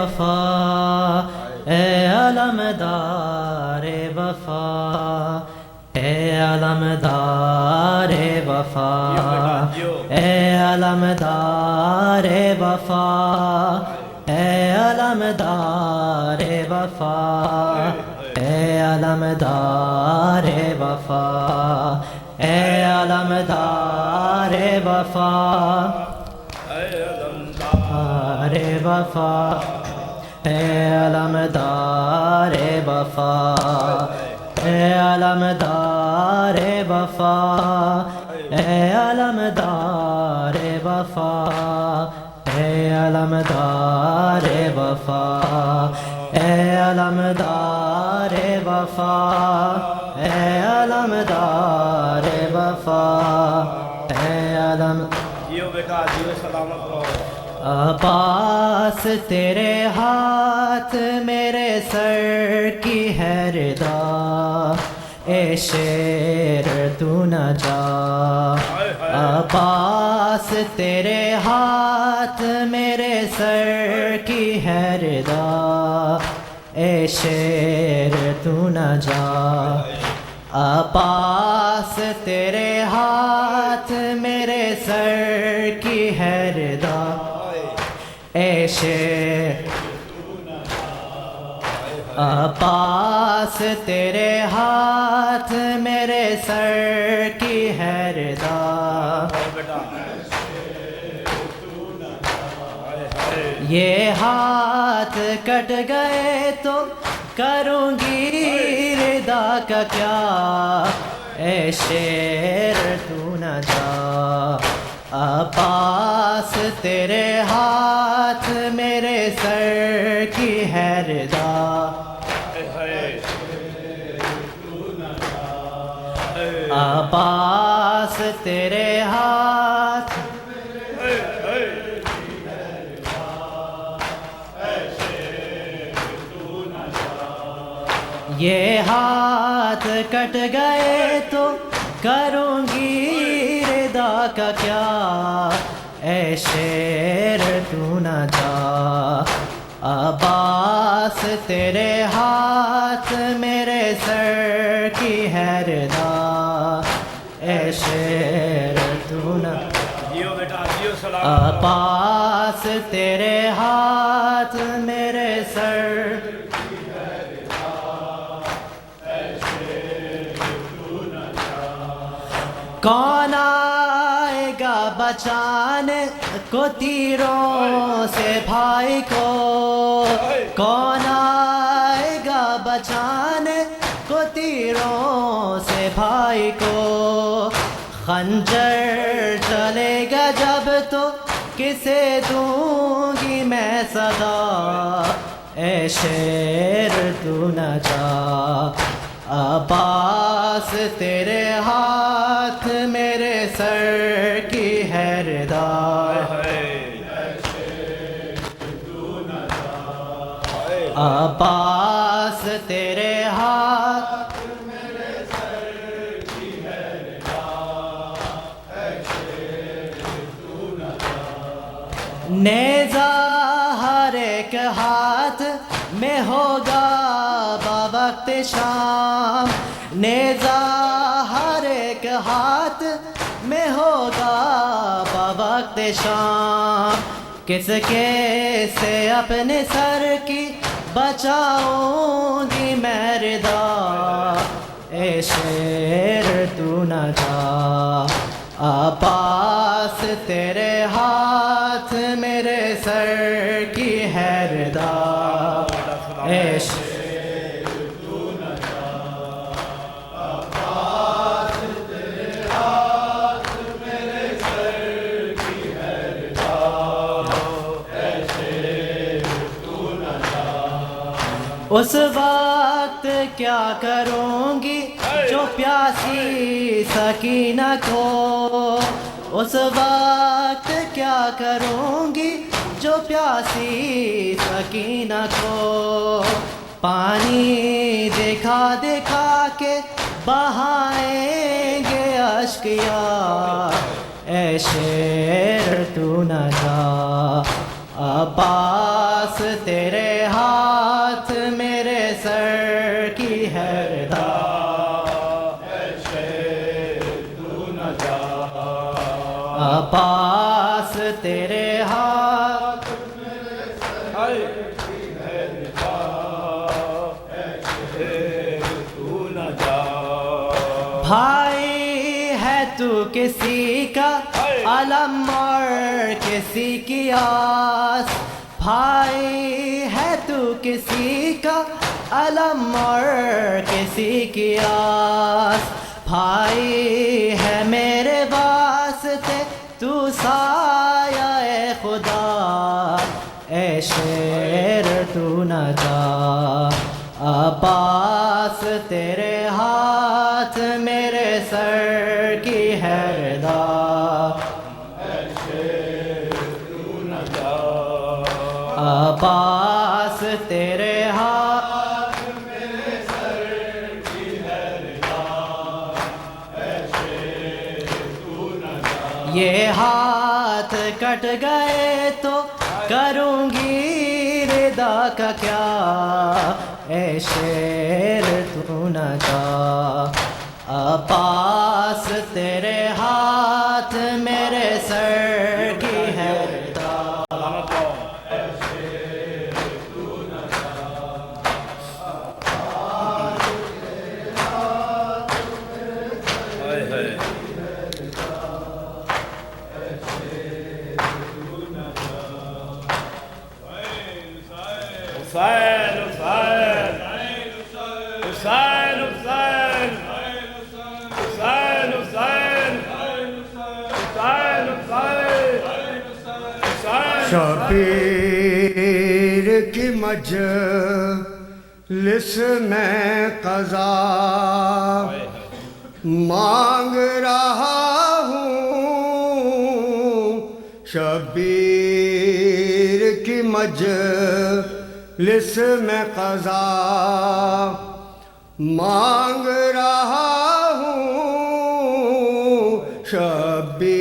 وفا اے علمدار وفا اے علمدار وفا اے علمدار وفا اے علمدار وفا اے علمدار وفا اے علمدار وفا اے علمدار وفا اے علمدار وفا اے علمدار وفا اے علمدار وفا اے علمدار وفا اے علمدار وفا اے علم جیو بیٹا جیو سلامت رہو عباس تیرے ہاتھ میرے سر کی ہے ردا اے شیر تو نہ جا عباس تیرے ہاتھ میرے سر کی ہے ردا اے شیر تو نہ جا عباس تیرے ہاتھ میرے سر کی ہے ردا اے شیر عباس تیرے ہاتھ میرے سر کی ہے ردا یہ ہاتھ کٹ گئے تو کروں گی ردا کا کیا اے شیر تو نہ جا عباس تیرے ہاتھ میرے سر کی ہے ردا عباس تیرے ہاتھ یہ ہاتھ کٹ گئے تو کروں گی ردا کا کیا اے شیر تو نہ جا عباس تیرے ہاتھ میرے سر کی ہے ردا اے شیر تو نہ جیو بیٹا جیو سلامت عباس تیرے ہاتھ میرے سر کون آئے گا بچانے کو تیروں سے بھائی کو کون آئے گا بچانے کو تیروں سے بھائی کو خنجر چلے گا جب تو کسے دوں گی میں صدا اے شیر تو نہ جا عباس تیرے ہاتھ میرے سر کی ہے ردا عباس تیرے ہاتھ میرے سر کی ہے ردا نیزہ ہر ایک ہاتھ میں ہوگا وقت شام نیزہ ہر ایک ہاتھ میں ہوگا وقت شام کس کے سے اپنے سر کی بچاؤں گی میں ردا اے شیر تو نہ جا عباس تیرے ہاتھ میرے سر کی ہے ردا اے شیر اس وقت کیا کروں گی جو پیاسی سکینہ کو اس وقت کیا کروں گی جو پیاسی سکینہ کو پانی دکھا دکھا کے بہائیں گے اشکیا اے شیر تو نہ جا عباس پاس تیرے ہاتھ میرے سر کی ہے رضا پاس تیرے ہاتھ بھائی ہے تو کسی کا علم اور کسی کی آس بھائی ہے تو کسی کا علم اور کسی کی آس بھائی ہے میرے واسطے تو سایہ اے خدا اے شیر تو نہ جا عباس تیرے ہاتھ میرے سر کی ہے رضا عباس تیرے ہاتھ میرے سر کی ہے رضا یہ ہاتھ کٹ گئے تو کروں گی رضا کا کیا اے شیر تو نہ جا عباس تیرے ہاتھ میرے سر کی ہے رضا حسین حسین حسین حسین حسین حسین حسین شبیر کی مجلس میں قضا مانگ رہا ہوں شبیر کی مجلس میں قضا مانگ رہا ہوں شبیر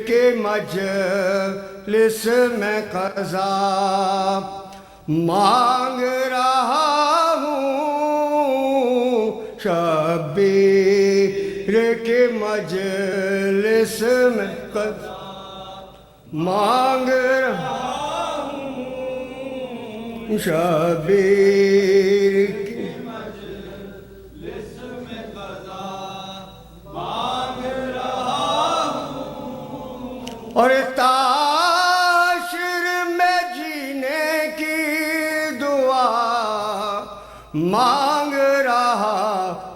کے مجلس میں قضا مانگ رہا ہوں شبیر کے مجلس میں قضا مانگ رہا ہوں شبیر کی مجلس میں قضا مانگ رہا ہوں اور تاشر میں جینے کی دعا مانگ رہا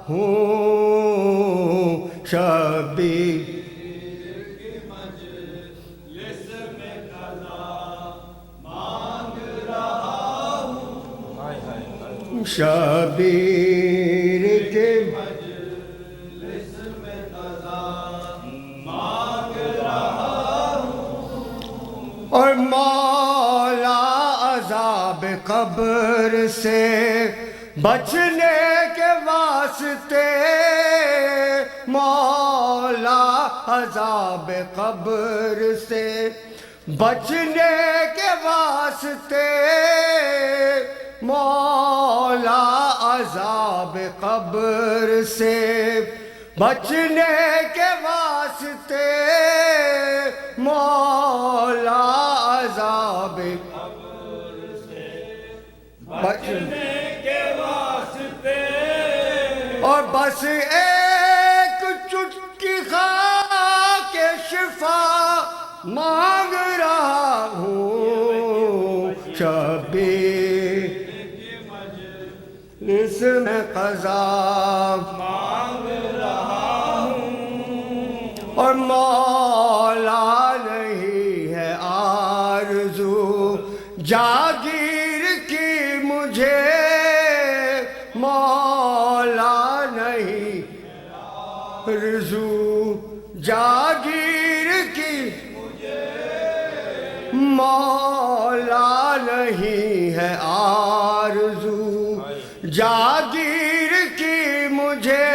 ہوں شبیر شبیر کے مجلس میں قضا مانگ رہا ہوں اور مولا عذاب قبر سے بچنے کے واسطے مولا عذاب قبر سے بچنے کے واسطے مولا عذاب قبر سے بچنے کے واسطے مولا عذاب قبر سے بچنے کے واسطے اور بس ایک چٹکی خاک شفا مانگ رہا ہوں شبیر اس میں قضا مانگ رہا ہوں اور مولا نہیں ہے آرزو جاگیر کی مجھے مولا نہیں آرزو جاگیر کی مولا نہیں ہے آرزو جاگیر کی مجھے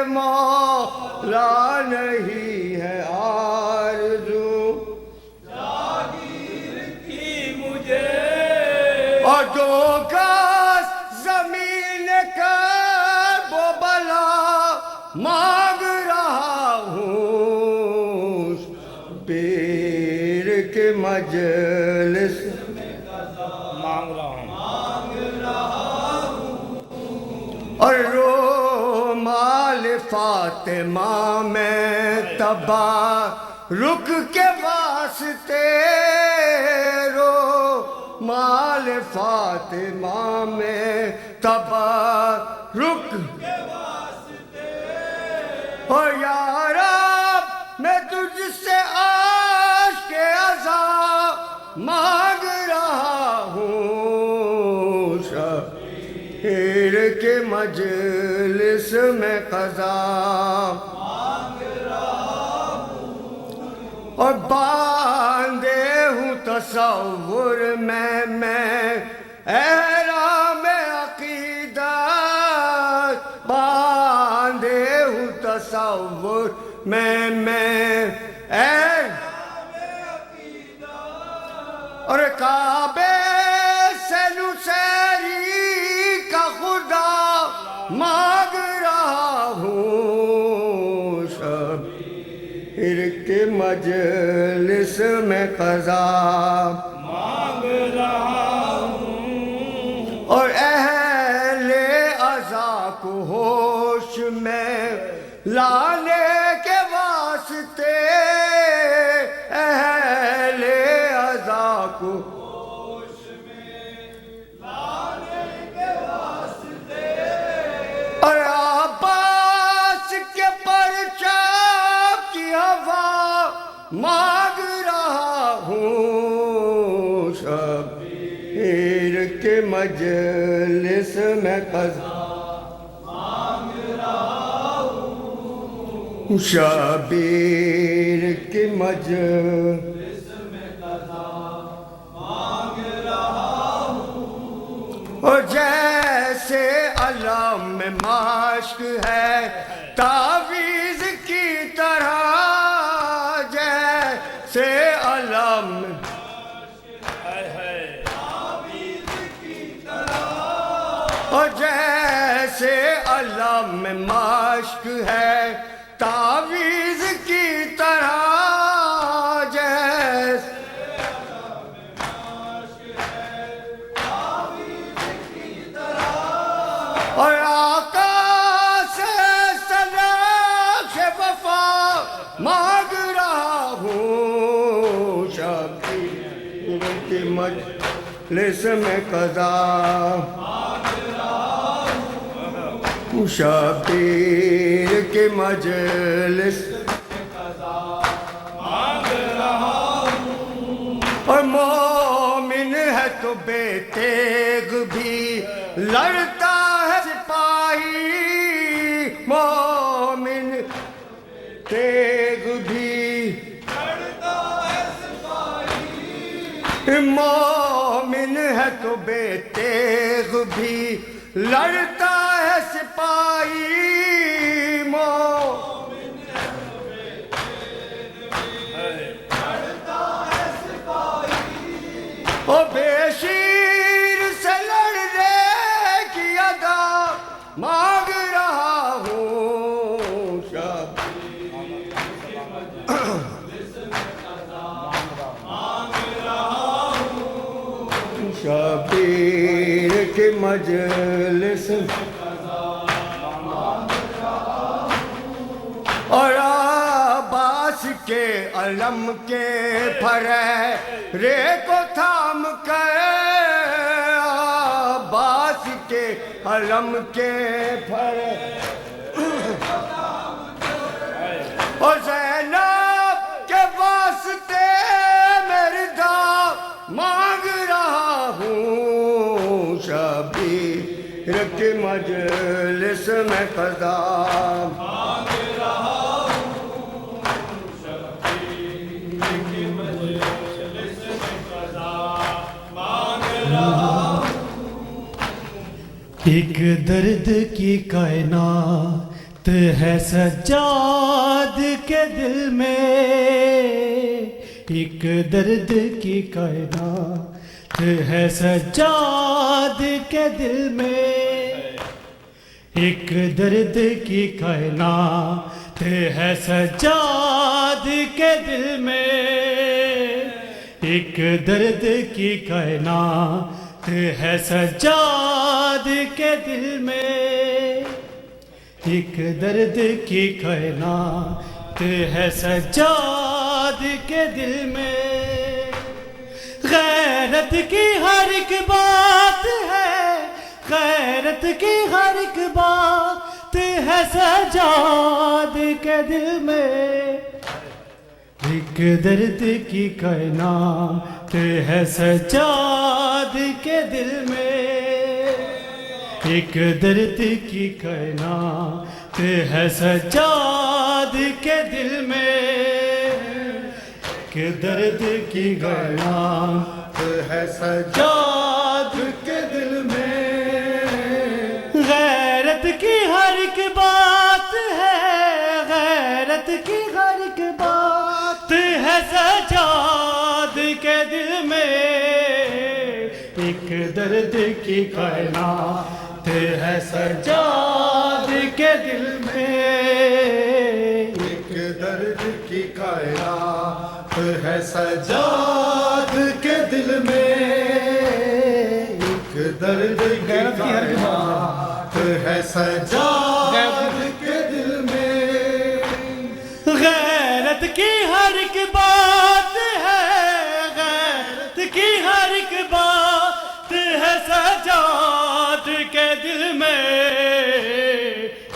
مولا نہیں ہے آرزو جاگیر کی اور 2 گز زمین کا وہ بلا مانگ رہا ہوں پیر کے مجلس مانگ رہا ہوں اور رومال فاطمہ میں تبارک کے واسطے رومال فاطمہ میں تبارک اور یا رب میں تجھ سے عاشق عزا مانگ رہا ہوں شبیر کے مجلس میں قضا مانگ رہا ہوں اور باندھے ہوں تصور میں احرام عقیدت باندھے ہوں تصور میں اور کعبے سے نصیری کا خدا مانگ رہا ہوں شبیر کے مجلس میں قضا مانگ رہا ہوں اور اہل عزا کو ہوش میں لانے کے واسطے اہل عزا کو ہوش میں لانے کے واسطے اور عباس کے پرچم کی ہوا مانگ رہا ہوں شبیر کے مجلس میں قضا شبیر کی مجلس میں قضا مانگ رہا ہوں اور جیسے علم میں مشق ہے تعویذ کی طرح جیسے علم اور جیسے علم میں مشق ہے تعویذ کی طرح جیسے اور آقا سے سلاخ وفا مانگ رہا ہوں شبیر کی مجلس میں قضا شبیر کے مجلس مانگ رہا ہوں اور مومن ہے تو بے تیغ بھی لڑتا ہے سپاہی مومن تیغ بھی لڑتا ہے سپاہی مومن ہے تو بے تیغ بھی لڑتا ہے سپاہی مومن ہے تو بے تیغ بھی لڑتا ہے سپاہی او بے شیر سے لڑنے کی ادا مانگ رہا ہوں شبیر کے مجلس اور عباس کے علم کے پھرے کو تھام کر عباس کے علم کے پھرے اور زینب کے واسطے میری دعا مانگ رہا ہوں شبیر کے مجلس میں قضا مانگ رہا ہوں شبیر کے مجلس میں قضا مانگ رہا ہوں ایک درد کی کائنات ہے سجاد کے دل میں ایک درد کی کائنات ہے سجاد کے دل میں، ایک درد کی کائنات ہے سجاد کے دل میں، ایک درد کی کائنات ہے سجاد کے دل میں، ایک درد کی کائنات ہے سجاد کے دل میں، غیرت کی ہر ایک بات ہے، غیرت کی ہر ایک بات ہے سجاد کے دل میں، ایک درد کی کائنات ہے سجاد کے دل میں، ایک درد کی کائنات ہے سجاد کے دل میں، ایک درد کی کائنات ہے سجاد کے دل میں، غیرت کی ہر ایک بات ہے، غیرت کی ہر ایک بات ہے سجاد کے دل میں، ایک درد کی کائنات ہے سجاد کے دل میں، ایک درد کی کائنات ہے سجاد کے دل میں، ایک درد کی کائنات ہے سجاد کے دل میں، غیرت کی ہر ایک بات ہے، غیرت کی ہر ایک بات ہے سجاد کے دل میں،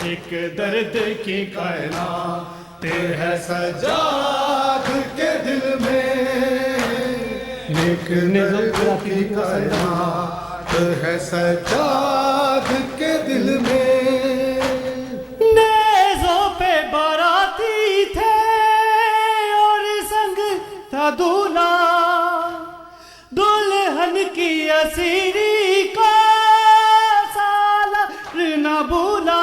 ایک درد کی کائنات ہے سجاد کے دل میں، ایک درد کی کائنات ہے سجاد کے دل میں، نیزوں پہ باراتی تھے اور سنگ تھا دولہا، دلہن کی اسیری کا سالار نہ بھولا،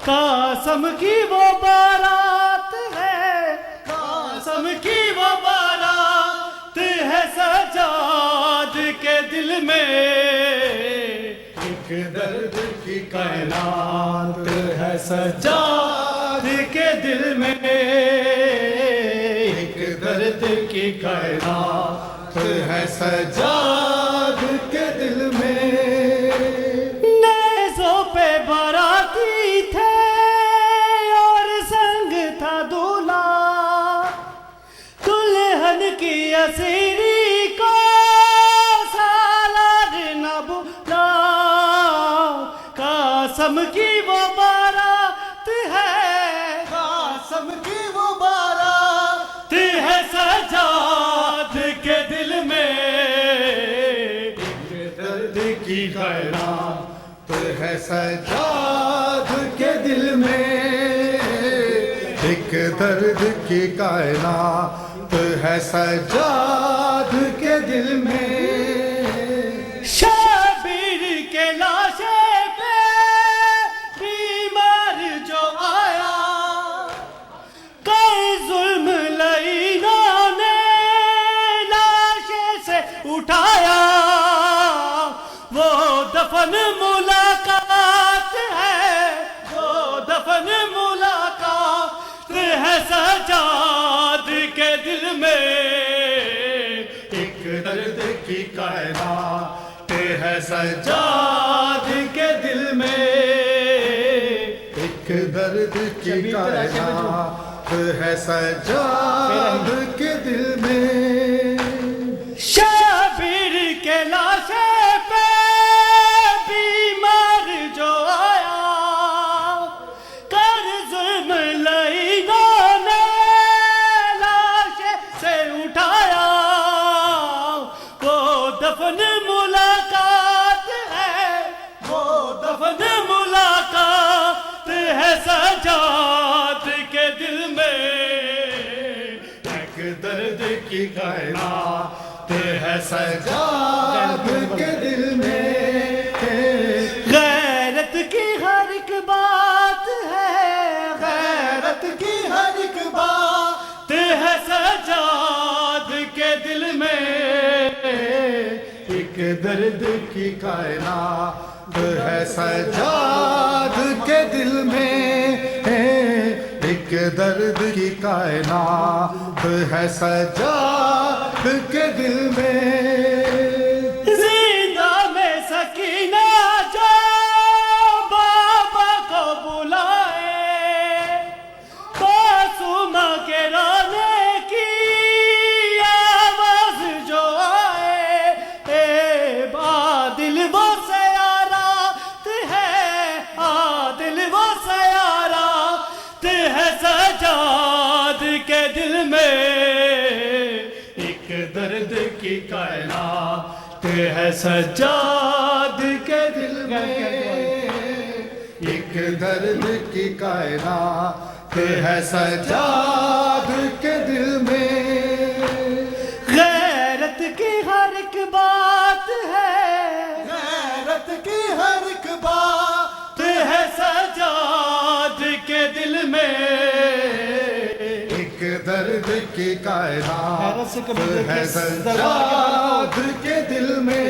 قاسم کی وہ بارات ہے، قاسم کی وہ بارات ہے سجاد کے دل میں، ایک درد کی کائنات ہے سجاد کے دل میں، ایک درد کی کائنات ہے سجاد کے دل میں، نیزوں پہ باراتی تھے اور سنگ تھا دولہا، دلہن کی اسیری کو سالار نہ بھولا، قاسم کی وہ بارات ہے، قاسم کی وہ بارات ہے سجاد کے دل میں، ایک درد کی کائنات ہے سجاد کے دل میں، ایک درد کی کائنات ہے سجاد کے دل میں، شبیر کے لاشے پہ بیمار جو آیا، کئی ظلم لعینوں نے لاشے سے اٹھایا، وہ دفن ملاقات ہے، وہ دفن ملاقات ہے سجاد کے دل میں، ایک درد کی کائنات ہے سجاد کے دل میں، ایک درد کی کائنات ہے سجاد کے دل میں، شبیر کے لاشے پہ بیمار جو آیا، کر ظلم لعینوں نے لاشے سے اٹھایا، وہ دفن ملاقات ہے، وہ دفن ملاقات ہے سجاد کے دل میں، ایک درد کی کائنات ہے سجاد کے دل میں، غیرت کی ہر ایک بات ہے، غیرت کی ہر ایک بات ہے سجاد کے دل میں، ایک درد کی کائنات ہے سجاد کے دل میں، ایک درد کی کائنات ہے سجاد کے دل میں۔ زندہ میں سکینہ جو بابا کو بلائے، معصومہ کے رونے کی آواز جو آئے، عادل وہ سیارات ہے، عادل وہ سیارات ہے سجاد کے دل میں، ایک درد کی کائنات ہے سجاد کے دل میں، ایک درد کی کائنات ہے سجاد کے دل میں۔ غیرت کی ہر ایک بات ہے، غیرت کی ہر ایک بات ہے سجاد کے دل میں، ایک درد کی کائنات غیرت سے کبھی دیکھے ہے سجاد کے دل میں،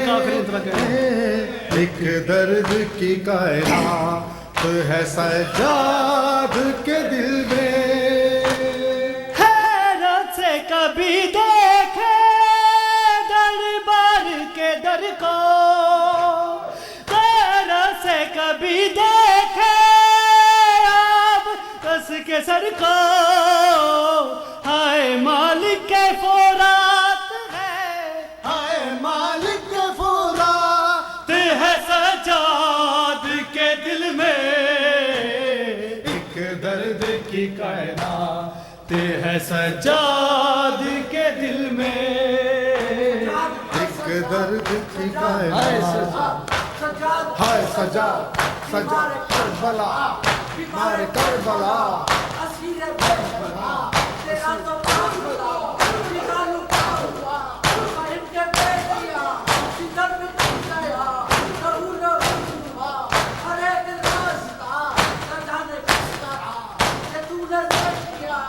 ایک درد کی کائنات ہے سجاد کے دل میں۔ حیرت سے کبھی دیکھے دربار کے در کو، حیرت سے کبھی دیکھے اب کس کے سر کو، ہائے مالک کے فورات ہے، ہائے مالک فرات ہے سجاد کے دل میں، ایک درد کی کائنات ہے سجاد کے دل میں، ایک درد کی کائنات ہائے سجاد سجاد کربلا بیمار کربلا اسیر کربلا تیرا تو کام بلا نکالو کام ہوا صاحب کے بیٹیا سندر میں تم گیا ضرور ہوا ہر ایک راستہ سجا نے کستا کہ تو نے دیکھ کیا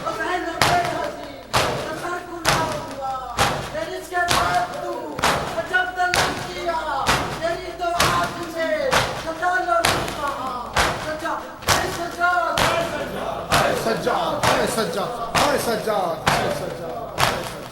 وہ ذہن بے حسین نظر کلا ہوا تیری کے بعد تو جب دل کیا تیری تو آنکھ سے سجا لو سجا سجا سجاد ہے سجاد ہے سجاد ہے سجاد ہے سجاد